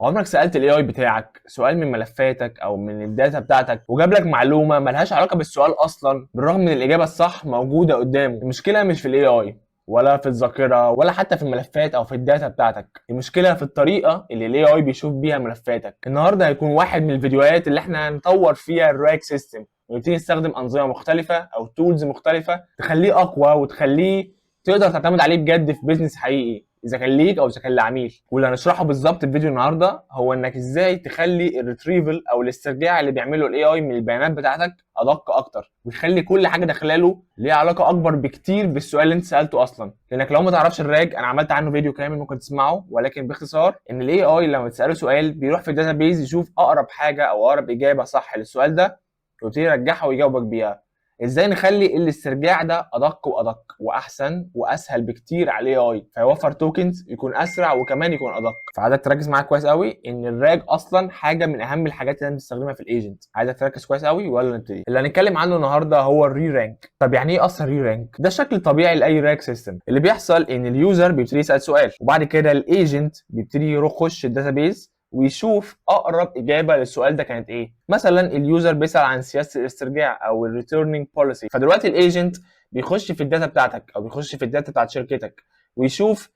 عمرك سألت الاي اي بتاعك سؤال من ملفاتك او من الداتا بتاعتك وجاب لك معلومة ملهاش علاقة بالسؤال اصلا بالرغم من الاجابة الصح موجودة قدامه؟ المشكلة مش في الاي اي ولا في الذاكرة ولا حتى في الملفات او في الداتا بتاعتك، المشكلة في الطريقة اللي الاي اي بيشوف بيها ملفاتك. النهاردة هيكون واحد من الفيديوهات اللي احنا هنطور فيها الراك سيستم ونبتدي نستخدم انظمة مختلفة او تولز مختلفة تخليه اقوى وتخليه تقدر تعتمد عليه بجد في بيزنس حقيقي، اذا كان ليك او اذا كان لعميل. واللي هنشرحه بالظبط في فيديو النهارده هو انك ازاي تخلي الريتريفل او الاسترجاع اللي بيعمله الاي اي من البيانات بتاعتك ادق اكتر، ويخلي كل حاجه داخله له ليها علاقه اكبر بكتير بالسؤال اللي انت سالته اصلا. لانك لو ما تعرفش الراج انا عملت عنه فيديو كامل ممكن تسمعه، ولكن باختصار ان الاي اي لما تساله سؤال بيروح في الداتابيز يشوف اقرب حاجه او اقرب اجابه صح للسؤال ده ويبتدي يرجعها ويجاوبك بيها. ازاي نخلي الاسترجاع ده ادق وادق واحسن واسهل بكتير على الاي اي فيوفر توكنز يكون اسرع وكمان يكون ادق. فعايزك تركز معايا كويس قوي ان الراج اصلا حاجه من اهم الحاجات اللي انت بتستخدمها في الايجنت. عايزك تركز كويس قوي ولا نبتدي؟ اللي هنتكلم عنه النهارده هو الري رانك. طب يعني ايه اصلا ري رانك؟ ده شكل طبيعي لاي راك سيستم. اللي بيحصل ان اليوزر بيبتدي يسال سؤال وبعد كده الايجنت بيبتدي يخش الداتابيز ويشوف اقرب اجابه للسؤال ده كانت ايه. مثلا اليوزر بيسال عن سياسه الاسترجاع او الريتيرنينج بوليسي، فدلوقتي الايجنت بيخش في الداتا بتاعتك او بيخش في الداتا بتاعت شركتك ويشوف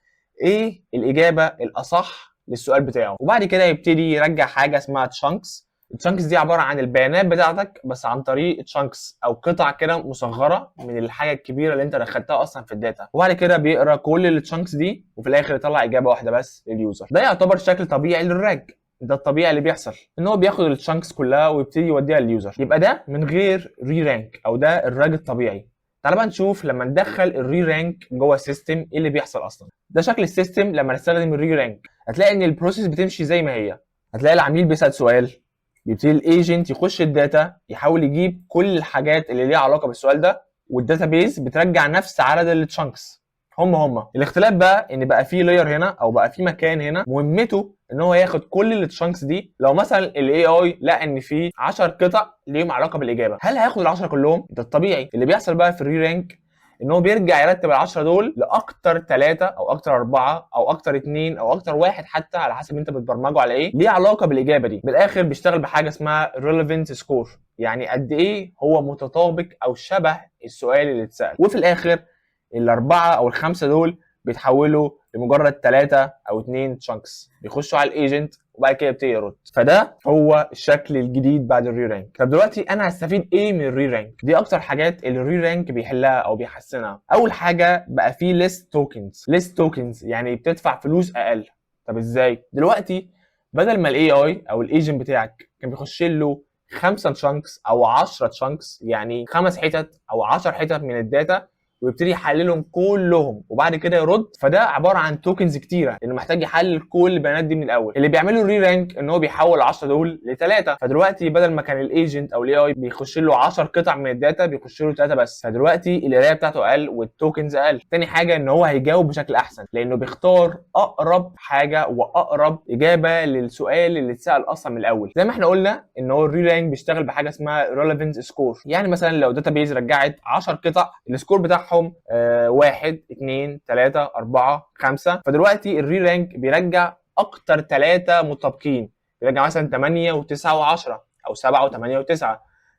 ايه الاجابه الاصح للسؤال بتاعه، وبعد كده يبتدي يرجع حاجه اسمها تشانكس. التشانكس دي عباره عن البيانات بتاعتك بس عن طريق تشانكس او قطع كده مصغره من الحاجه الكبيره اللي انت دخلتها اصلا في الداتا، وبعد كده بيقرا كل التشانكس دي وفي الاخر يطلع اجابه واحده بس لليوزر. ده يعتبر شكل طبيعي للراج. ده الطبيعي اللي بيحصل ان هو بياخد التشانكس كلها ويبتدي يوديها لليوزر. يبقى ده من غير ري رانك او ده الراج الطبيعي. تعال بقى نشوف لما ندخل الري رانك جوه السيستم ايه اللي بيحصل اصلا. ده شكل السيستم لما نستخدم الري رانك. هتلاقي ان البروسيس بتمشي زي ما هي. هتلاقي العميل بيسال سؤال، بيبتدي الايجنت يخش الداتا يحاول يجيب كل الحاجات اللي ليها علاقه بالسؤال ده، والداتابيز بترجع نفس عدد التشانكس. هم الاختلاف بقى ان بقى في لاير هنا او بقى في مكان هنا مهمته ان هو ياخد كل التشانكس دي. لو مثلا الاي اي لقى ان في 10 قطع ليهم علاقه بالاجابه، هل هياخد ال10 كلهم؟ ده الطبيعي. اللي بيحصل بقى في الري رانك ان هو بيرجع يرتب ال10 دول لاكتر 3 او اكتر 4 او اكتر 2 او اكتر واحد حتى على حسب انت بتبرمجه على ايه ليه علاقه بالاجابه دي. بالاخر بيشتغل بحاجه اسمها relevant score، يعني قد ايه هو متطابق او شبه السؤال اللي اتسال. وفي الاخر الاربعه او الخمسه دول بيتحولوا لمجرد 3 او 2 تشانكس بيخشوا على الايجنت وبعد كده يبتدي يرد. فده هو الشكل الجديد بعد الري رانك. طب دلوقتي انا هستفيد ايه من الري رانك؟ دي اكتر حاجات اللي الري رانك بيحلها او بيحسنها. اول حاجه بقى فيه ليست توكنز. ليست توكنز يعني بتدفع فلوس اقل. طب ازاي؟ دلوقتي بدل ما الاي اي او الايجنت بتاعك كان بيخش له 5 تشانكس او 10 تشانكس، يعني 5 حتت او 10 حتت من الداتا، ويبتدي يحللهم كلهم وبعد كده يرد، فده عباره عن توكنز كتيره لانه محتاج يحلل كل البيانات دي من الاول. اللي بيعمله الري رانك ان هو بيحول 10 دول ل3. فدلوقتي بدل ما كان الايجنت او الاي اي بيخش له 10 قطع من الداتا بيخش له 3 بس، فدلوقتي القرايه بتاعته اقل والتوكنز اقل. تاني حاجه ان هو هيجاوب بشكل احسن لانه بيختار اقرب حاجه واقرب اجابه للسؤال اللي اتسال اصلا من الاول. زي ما احنا قلنا ان هو الري رانك بيشتغل بحاجه اسمها relevance score، يعني مثلا لو داتابيز رجعت 10 قطع السكور بتاعهم 1 2 3 4 5، فدلوقتي الري رانك بيرجع اكتر 3 متطابقين، بيرجع مثلا 8 و9 و10 او 7 و8 و9،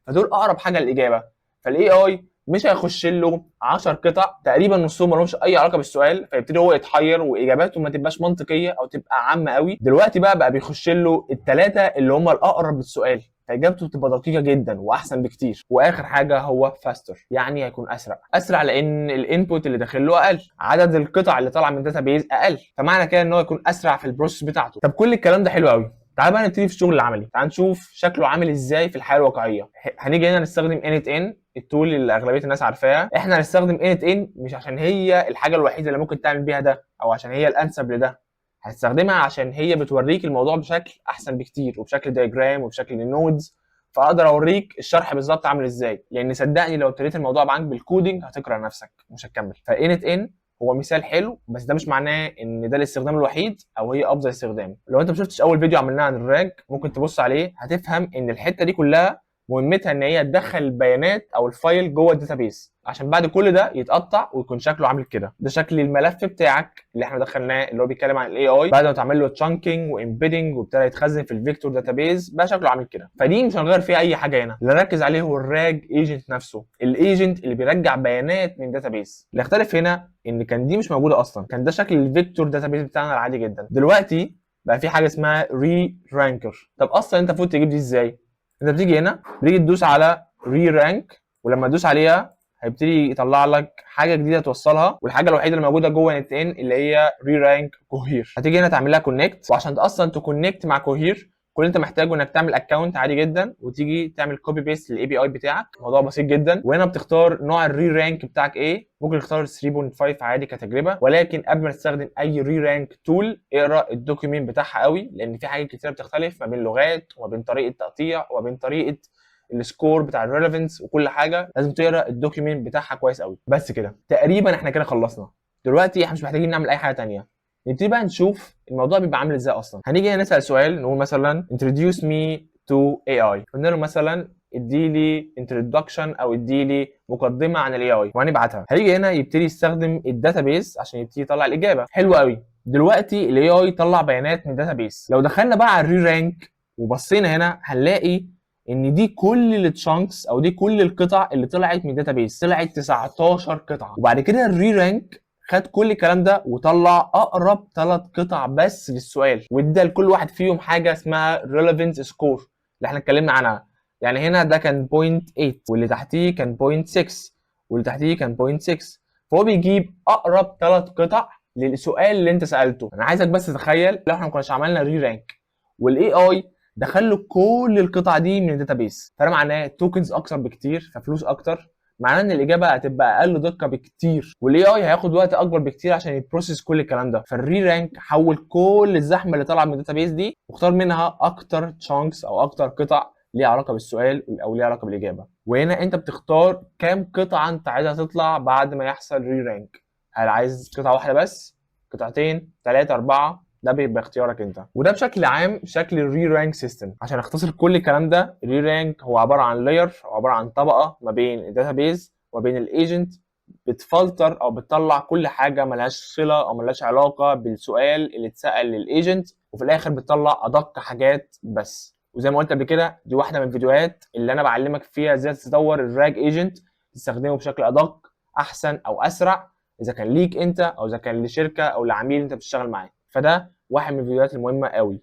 فدول اقرب حاجه للاجابه. فالاي اي مش هيخش له 10 قطع تقريبا نصهم ما لهمش اي علاقه بالسؤال فيبتدي هو يتحير واجاباته ما تبقاش منطقيه او تبقى عامه قوي. دلوقتي بقى بيخش له الثلاثه اللي هم الاقرب للسؤال فاجابته بتبقى دقيقه جدا واحسن بكتير. واخر حاجه هو فاستر، يعني هيكون اسرع لان الانبوت اللي داخل له اقل، عدد القطع اللي طالعه من الداتا بيز اقل، فمعنى كده ان هو يكون اسرع في البروسيس بتاعته. طب كل الكلام ده حلو قوي، تعال بقى نبتدي في الشغل العملي. تعال نشوف شكله عامل ازاي في الحياه الواقعيه. هنيجي هنا نستخدم init n، التول اللي اغلبيه الناس عارفاها. احنا هنستخدم init n مش عشان هي الحاجه الوحيده اللي ممكن تعمل بيها ده او عشان هي الانسب لده، هستخدمها عشان هي بتوريك الموضوع بشكل احسن بكتير وبشكل دايجرام وبشكل النودز، فاقدر اوريك الشرح بالظبط عامل ازاي. لان صدقني لو ابتديت الموضوع معاك بالكودينج هتكره نفسك مش هتكمل. فانت ان هو مثال حلو بس ده مش معناه ان ده الاستخدام الوحيد او هي افضل استخدام. لو انت ما شفتش اول فيديو عملناه عن الراج ممكن تبص عليه هتفهم ان الحته دي كلها مهمتها ان هي تدخل البيانات او الفايل جوه الداتابيس، عشان بعد كل ده يتقطع ويكون شكله عامل كده. ده شكل الملف بتاعك اللي احنا دخلناه، اللي هو بيتكلم عن الاي اي، بعد ما تعمل له تشانكينج وامبيدنج وابتدى يتخزن في الفيكتور داتابيس بقى شكله عامل كده. فدي مش هنغير فيها اي حاجه هنا. اللي نركز عليه هو الراج ايجنت نفسه، الايجنت اللي بيرجع بيانات من داتابيس. اللي اختلف هنا ان كان دي مش موجوده اصلا، كان ده شكل الفيكتور داتابيس بتاعنا العادي جدا. دلوقتي بقى في حاجه اسمها ري رانكر. طب اصلا انت المفروض تجيب دي ازاي؟ انت بتيجي هنا بتيجي تدوس على ري رانك، ولما تدوس عليها هيبتدي يطلع لك حاجه جديده توصلها، والحاجه الوحيده اللي موجوده جوه نت ان اللي هي ري رانك كوهير. هتيجي هنا تعمل لها كونكت، وعشان اصلا تكونكت مع كوهير كل اللي انت محتاجه انك تعمل اكونت عادي جدا، وتيجي تعمل كوبي بيست للاي بي اي بتاعك. الموضوع بسيط جدا. وهنا بتختار نوع الري رانك بتاعك ايه، ممكن تختار 3.5 عادي كتجربه، ولكن قبل ما تستخدم اي ري رانك تول اقرا الدوكيومنت بتاعها قوي، لان في حاجات كتيره بتختلف ما بين لغات وما بين طريقه تقطيع وما بين طريقه السكور بتاع الريليفنس، وكل حاجه لازم تقرا الدوكيومنت بتاعها كويس قوي. بس كده تقريبا احنا كده خلصنا. دلوقتي احنا مش محتاجين نعمل اي حاجه ثانيه، نبتدي بقى نشوف الموضوع بيبقى عامل ازاي اصلا. هنيجي هنا نسال سؤال، نقول مثلا introduce me to AI، قلنا له مثلا اديلي introduction او اديلي مقدمه عن الاي اي، وهنبعتها. هيجي هنا يبتدي يستخدم الداتابيس عشان يبتدي يطلع الاجابه. حلو قوي. دلوقتي الاي اي طلع بيانات من الداتابيس. لو دخلنا بقى على الري رانك وبصينا هنا هنلاقي ان دي كل التشانكس او دي كل القطع اللي طلعت من الداتابيس، طلعت 19 قطعه. وبعد كده الري رانك خد كل الكلام ده وطلع اقرب 3 قطع بس للسؤال، وادى لكل واحد فيهم حاجه اسمها relevance score اللي احنا اتكلمنا عنها. يعني هنا ده كان 0.8، واللي تحتيه كان 0.6، واللي تحتيه كان 0.6. فهو بيجيب اقرب 3 قطع للسؤال اللي انت سالته. انا عايزك بس تتخيل لو احنا ما كناش عملنا ري رانك والاي اي دخل له كل القطع دي من الداتابيس، فده معناه توكنز اكتر بكتير، ففلوس اكتر، معناه ان الاجابه هتبقى اقل دقه بكتير، والاي اي هياخد وقت اكبر بكتير عشان يبروسس كل الكلام ده. فالري رانك حول كل الزحمه اللي طالعه من الداتابيس دي واختار منها اكتر تشانكس او اكتر قطع ليها علاقه بالسؤال او ليها علاقه بالاجابه. وهنا انت بتختار كام قطعه انت عايزها تطلع بعد ما يحصل ري رانك. هل عايز قطعه واحده بس، قطعتين، 3، 4؟ ده بيبقى اختيارك انت. وده بشكل عام شكل الري رانك سيستم. عشان اختصر كل الكلام ده، الري رانك هو عباره عن لاير او عباره عن طبقه ما بين الداتابيز وما بين الايجنت، بتفلتر او بتطلع كل حاجه ملهاش صله او ملهاش علاقه بالسؤال اللي اتسال للايجنت، وفي الاخر بتطلع ادق حاجات بس. وزي ما قلت قبل كده دي واحده من الفيديوهات اللي انا بعلمك فيها ازاي تطور الراج ايجنت، تستخدمه بشكل ادق، احسن او اسرع، اذا كان ليك انت او اذا كان لشركه او لعميل انت بتشتغل معاه. فده واحد من الفيديوهات المهمه قوي.